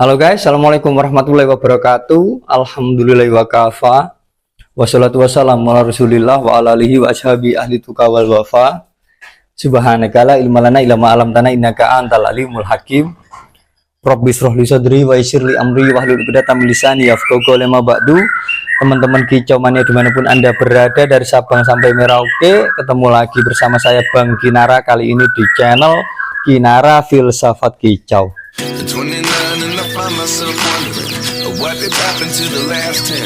Halo guys, assalamualaikum warahmatullahi wabarakatuh. Alhamdulillah wa kafa. Wassalatu wassalamu ala rasulillah wa ala alihi wa ashabi ahli tuqa wal wafa. Subhanaka la ilma lana illa ma 'allamtana innaka antal alimul hakim. Rabbi shrah li sadri wa yassir li amri wahlul 'uqdatam min lisani yafqahu qawli ma ba'du. Teman-teman kicau mania dimanapun anda berada, dari Sabang sampai Merauke, ketemu lagi bersama saya Bang Kinara, kali ini di channel Kinara Filsafat Kicau. Myself wondering what did happen to the last 10.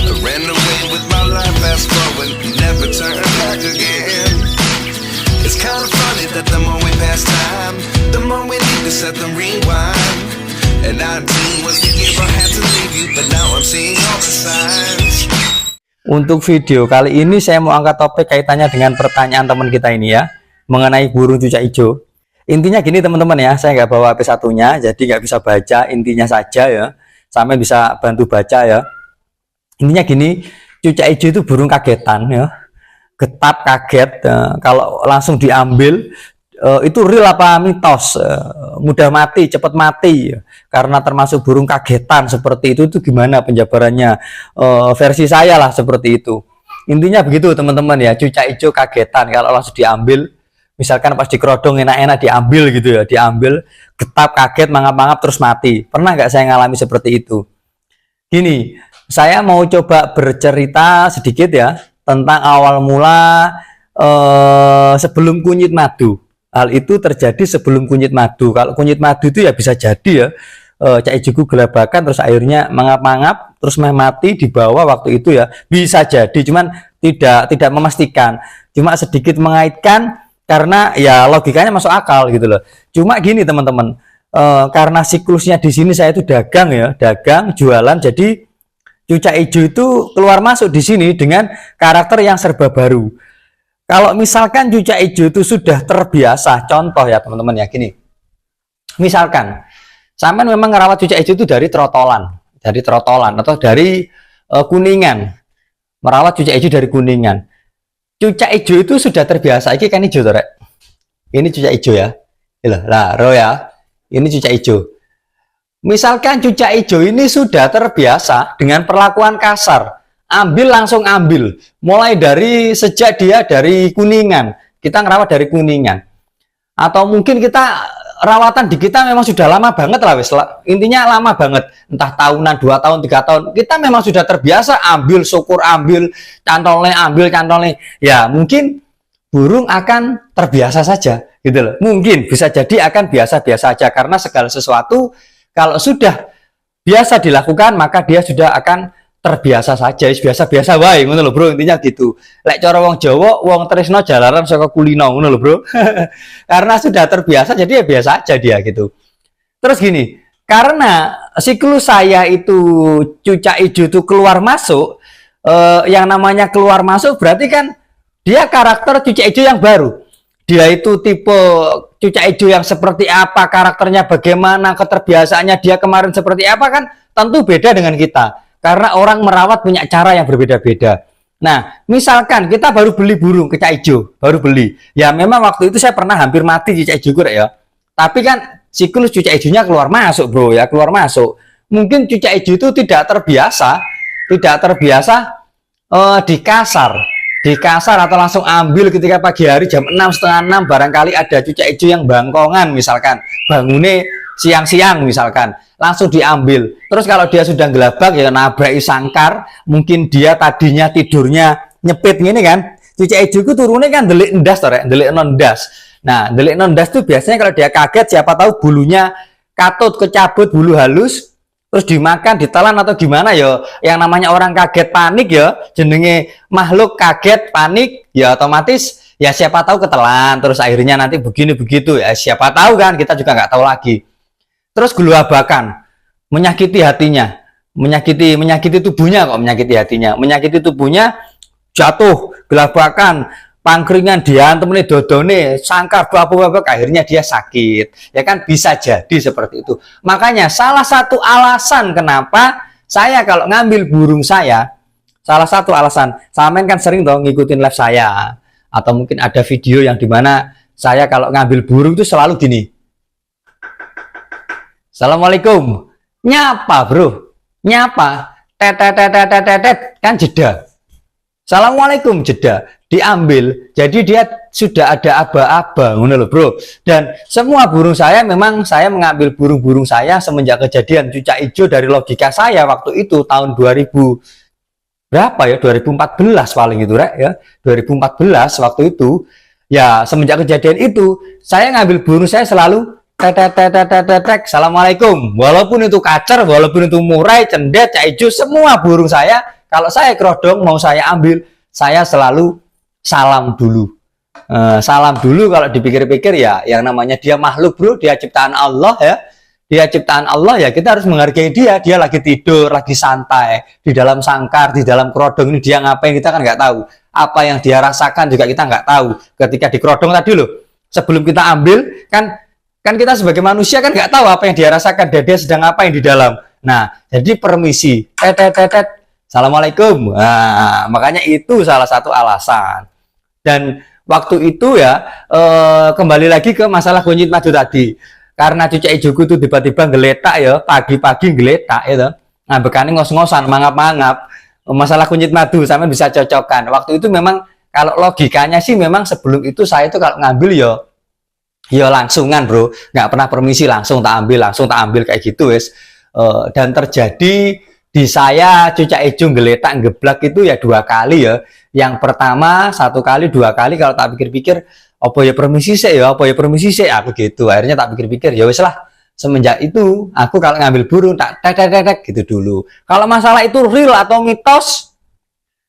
I ran away with my life, fast forward, never turn back again. It's kind of funny that the more we pass time, the more we need to set the rewind. And 19 was the year I had to leave you, but now I'm seeing all the signs. Untuk video kali ini saya mau angkat topik kaitannya dengan pertanyaan teman kita ini ya, mengenai burung cucak hijau. Intinya gini teman-teman ya, saya nggak bawa HP1-nya, jadi nggak bisa baca intinya saja ya. Sampai bisa bantu baca ya. Intinya gini, cucak hijau itu burung kagetan ya. Getap kaget, kalau langsung diambil, itu real apa mitos? Mudah mati, cepat mati. Karena termasuk burung kagetan seperti itu gimana penjabarannya? Versi saya lah seperti itu. Intinya begitu teman-teman ya, cucak hijau kagetan kalau langsung diambil. Misalkan pas dikerodong enak-enak diambil gitu ya, diambil, getap, kaget, mangap-mangap terus mati. Pernah nggak saya ngalami seperti itu? Gini, saya mau coba bercerita sedikit ya tentang awal mula sebelum kunyit madu. Hal itu terjadi sebelum kunyit madu. Kalau kunyit madu itu ya bisa jadi ya, cak hijau gelabakan terus akhirnya mangap-mangap terus mati di bawah waktu itu ya, bisa jadi. Cuman tidak memastikan, cuma sedikit mengaitkan. Karena ya logikanya masuk akal gitu loh. Cuma gini teman-teman, karena siklusnya di sini saya itu dagang ya, dagang jualan, jadi cucak hijau itu keluar masuk di sini dengan karakter yang serba baru. Kalau misalkan cucak hijau itu sudah terbiasa, contoh ya teman-teman ya gini, misalkan sampean memang ngerawat cucak hijau itu dari trotolan atau dari kuningan, merawat cucak hijau dari kuningan. Cucak hijau itu sudah terbiasa. Ini kan hijau tuh, Rek. Ini cucak hijau ya. Lah, roh ya. Ini cucak hijau. Misalkan cucak hijau ini sudah terbiasa dengan perlakuan kasar. Ambil langsung ambil. Mulai dari sejak dia dari kuningan. Kita ngerawat dari kuningan. Atau mungkin kita rawatan di kita memang sudah lama banget lah wis. Intinya lama banget, entah tahunan, 2 tahun, 3 tahun, kita memang sudah terbiasa ambil syukur, ambil cantolnya, ya mungkin burung akan terbiasa saja gitu loh. Mungkin bisa jadi akan biasa-biasa saja, karena segala sesuatu kalau sudah biasa dilakukan maka dia sudah akan terbiasa saja, biasa-biasa wae ngono lho bro, intinya gitu. Lek cara wong Jawa, wong tresno jalaran saka kulino ngono lho bro. Karena sudah terbiasa jadi ya biasa aja dia gitu. Terus gini, karena siklus saya itu cucak hijau itu keluar masuk, yang namanya keluar masuk berarti kan dia karakter cucak hijau yang baru. Dia itu tipe cucak hijau yang seperti apa, karakternya bagaimana, keterbiasaannya dia kemarin seperti apa kan tentu beda dengan kita. Karena orang merawat punya cara yang berbeda-beda. Nah, misalkan kita baru beli burung cucak hijau, baru beli. Ya memang waktu itu saya pernah hampir mati cucak hijau ya. Tapi kan siklus cucak hijaunya keluar masuk bro ya, keluar masuk. Mungkin cucak hijau itu tidak terbiasa di kasar atau langsung ambil ketika pagi hari jam 6, setengah 6 barangkali ada cucak hijau yang bangkongan misalkan, bangunnya siang-siang misalkan, langsung diambil. Terus kalau dia sudah gelabak ya nabrak sangkar, mungkin dia tadinya tidurnya nyepit gini kan, cucak hijau itu turunnya kan delik endas, delik non das. Nah, delik non das itu biasanya kalau dia kaget, siapa tahu bulunya katut, kecabut, bulu halus, terus dimakan, ditelan atau gimana ya, yang namanya orang kaget panik ya, jenenge makhluk kaget panik ya otomatis ya siapa tahu ketelan, terus akhirnya nanti begini begitu ya, siapa tahu kan, kita juga nggak tahu lagi. Terus gelabakan, menyakiti hatinya, menyakiti tubuhnya kok, menyakiti tubuhnya, jatuh, gelabakan, pangkringan, diantem nih dodone, sangkar babak, akhirnya dia sakit, ya kan bisa jadi seperti itu. Makanya salah satu alasan kenapa saya kalau ngambil burung saya, salah satu alasan, sampean kan sering dong ngikutin live saya, atau mungkin ada video yang dimana saya kalau ngambil burung itu selalu gini. Assalamualaikum. Nyapa, bro. Nyapa. Tet, kan jeda. Assalamualaikum, jeda. Diambil. Jadi dia sudah ada aba-aba, ngono lho, bro. Dan semua burung saya memang saya mengambil burung-burung saya semenjak kejadian cucak hijau dari logika saya waktu itu tahun 2000 berapa ya? 2014 paling itu, Rek, ya. 2014 waktu itu. Ya, semenjak kejadian itu, saya ngambil burung saya selalu tek, assalamualaikum. Walaupun itu kacer, walaupun itu murai, cendet, cak hijau, semua burung saya, kalau saya kerodong mau saya ambil, saya selalu salam dulu. Salam dulu. Kalau dipikir-pikir ya, yang namanya dia makhluk, bro, dia ciptaan Allah ya. Dia ciptaan Allah ya, kita harus menghargai dia. Dia lagi tidur, lagi santai di dalam sangkar, di dalam kerodong ini dia ngapain kita kan nggak tahu. Apa yang dia rasakan juga kita nggak tahu. Ketika di kerodong tadi loh, sebelum kita ambil kan kita sebagai manusia kan nggak tahu apa yang dia rasakan, dia sedang ngapain di dalam. Nah, jadi permisi, assalamualaikum. Nah, makanya itu salah satu alasan. Dan waktu itu ya kembali lagi ke masalah kunyit madu tadi. Karena cucak hijauku itu tiba-tiba geletak ya, pagi-pagi geletak ya, ngambekane ngos-ngosan, mangap-mangap. Masalah kunyit madu sama bisa cocokkan. Waktu itu memang kalau logikanya sih memang sebelum itu saya itu kalau ngambil ya langsungan, bro, nggak pernah permisi, langsung tak ambil kayak gitu wes. Dan terjadi di saya cucak hijau geletak geblak itu ya 2 kali ya. Yang pertama 1 kali, 2 kali kalau tak pikir-pikir apa ya permisi sih ya, aku gitu. Akhirnya tak pikir-pikir ya wes lah. Semenjak itu aku kalau ngambil burung tak gitu dulu. Kalau masalah itu real atau mitos,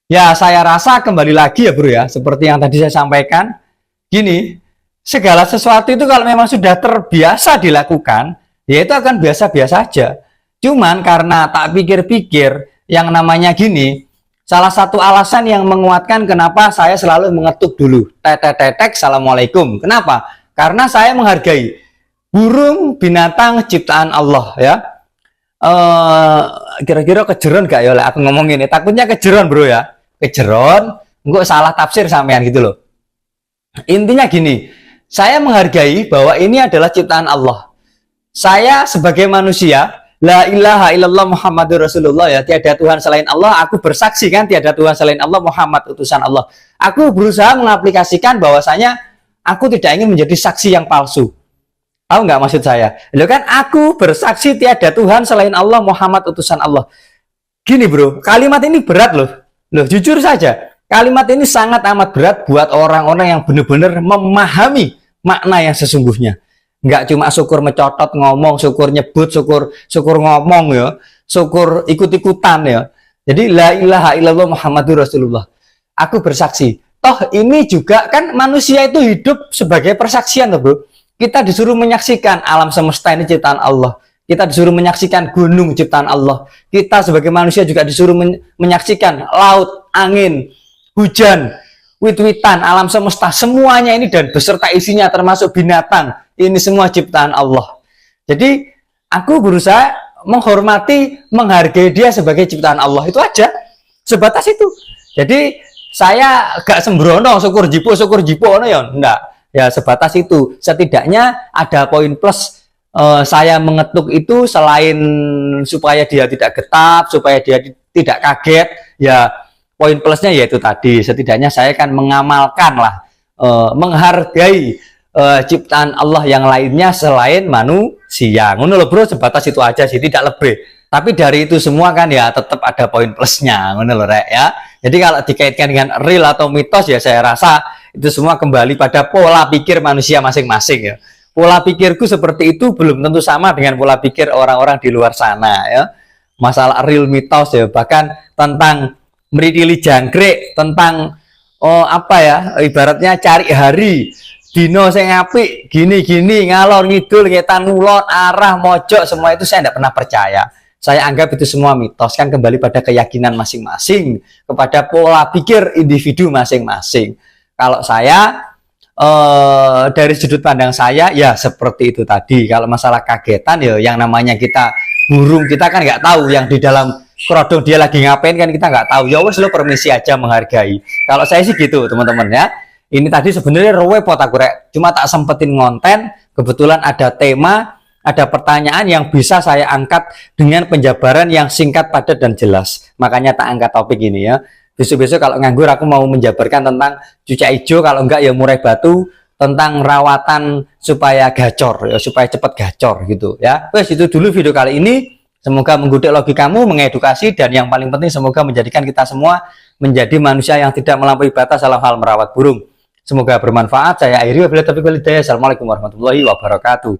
ya saya rasa kembali lagi ya, bro, ya, seperti yang tadi saya sampaikan. Gini, segala sesuatu itu kalau memang sudah terbiasa dilakukan, ya itu akan biasa-biasa aja. Cuman karena tak pikir-pikir, yang namanya gini, salah satu alasan yang menguatkan kenapa saya selalu mengetuk dulu. Assalamualaikum. Kenapa? Karena saya menghargai burung binatang ciptaan Allah ya. Kira-kira kejeron gak ya aku ngomong ini? Takutnya kejeron, bro, ya. Kejeron, enggak salah tafsir sampean gitu loh. Intinya gini, saya menghargai bahwa ini adalah ciptaan Allah. Saya sebagai manusia, la ilaha illallah Muhammadur Rasulullah ya, tiada Tuhan selain Allah. Aku bersaksi kan tiada Tuhan selain Allah, Muhammad utusan Allah. Aku berusaha mengaplikasikan bahwasanya aku tidak ingin menjadi saksi yang palsu. Tahu nggak maksud saya? Loh kan aku bersaksi tiada Tuhan selain Allah, Muhammad utusan Allah. Gini, bro, kalimat ini berat loh. Loh, jujur saja. Kalimat ini sangat amat berat buat orang-orang yang benar-benar memahami makna yang sesungguhnya. Nggak cuma syukur mencotot ngomong, syukur nyebut, syukur ngomong ya, syukur ikut-ikutan ya. Jadi la ilaha illallah Muhammadur Rasulullah. Aku bersaksi. Toh ini juga kan manusia itu hidup sebagai persaksian, loh, bro. Kita disuruh menyaksikan alam semesta ini ciptaan Allah. Kita disuruh menyaksikan gunung ciptaan Allah. Kita sebagai manusia juga disuruh menyaksikan laut, angin, hujan, wit-witan, alam semesta, semuanya ini dan beserta isinya termasuk binatang. Ini semua ciptaan Allah. Jadi aku berusaha menghormati, menghargai dia sebagai ciptaan Allah. Itu aja. Sebatas itu. Jadi saya gak sembrono syukur jipo ya enggak. Ya sebatas itu. Setidaknya ada poin plus saya mengetuk itu selain supaya dia tidak getap, supaya dia tidak kaget, ya poin plusnya yaitu tadi, setidaknya saya kan mengamalkan lah, menghargai ciptaan Allah yang lainnya selain manusia. Ngono lho, bro, sebatas itu aja sih, tidak lebih. Tapi dari itu semua kan ya tetap ada poin plusnya, ngono lho, Rek, ya. Jadi kalau dikaitkan dengan real atau mitos ya saya rasa itu semua kembali pada pola pikir manusia masing-masing ya. Pola pikirku seperti itu belum tentu sama dengan pola pikir orang-orang di luar sana ya. Masalah real mitos ya, bahkan tentang meritili jangkrik, tentang apa ya, ibaratnya cari hari dino sing apik gini-gini ngalor ngidul ketan ngulon arah mojok, semua itu saya tidak pernah percaya. Saya anggap itu semua mitos, kan kembali pada keyakinan masing-masing, kepada pola pikir individu masing-masing. Kalau saya dari sudut pandang saya ya seperti itu tadi. Kalau masalah kagetan ya yang namanya kita burung, kita kan nggak tahu yang di dalam kerodong dia lagi ngapain, kan kita nggak tahu. Ya wes lo permisi aja, menghargai. Kalau saya sih gitu, teman-teman ya. Ini tadi sebenarnya repot aku, Rek. Cuma tak sempetin ngonten, kebetulan ada tema, ada pertanyaan yang bisa saya angkat dengan penjabaran yang singkat, padat, dan jelas. Makanya tak angkat topik ini ya. Besok-besok kalau nganggur aku mau menjabarkan tentang cucak hijau, kalau enggak ya murai batu, tentang rawatan supaya gacor, ya, supaya cepat gacor gitu ya. Wes itu dulu video kali ini. Semoga menggudek logikamu, mengedukasi, dan yang paling penting semoga menjadikan kita semua menjadi manusia yang tidak melampaui batas dalam hal merawat burung. Semoga bermanfaat. Saya akhiri wabillahi taufiq wal hidayah. Assalamualaikum warahmatullahi wabarakatuh.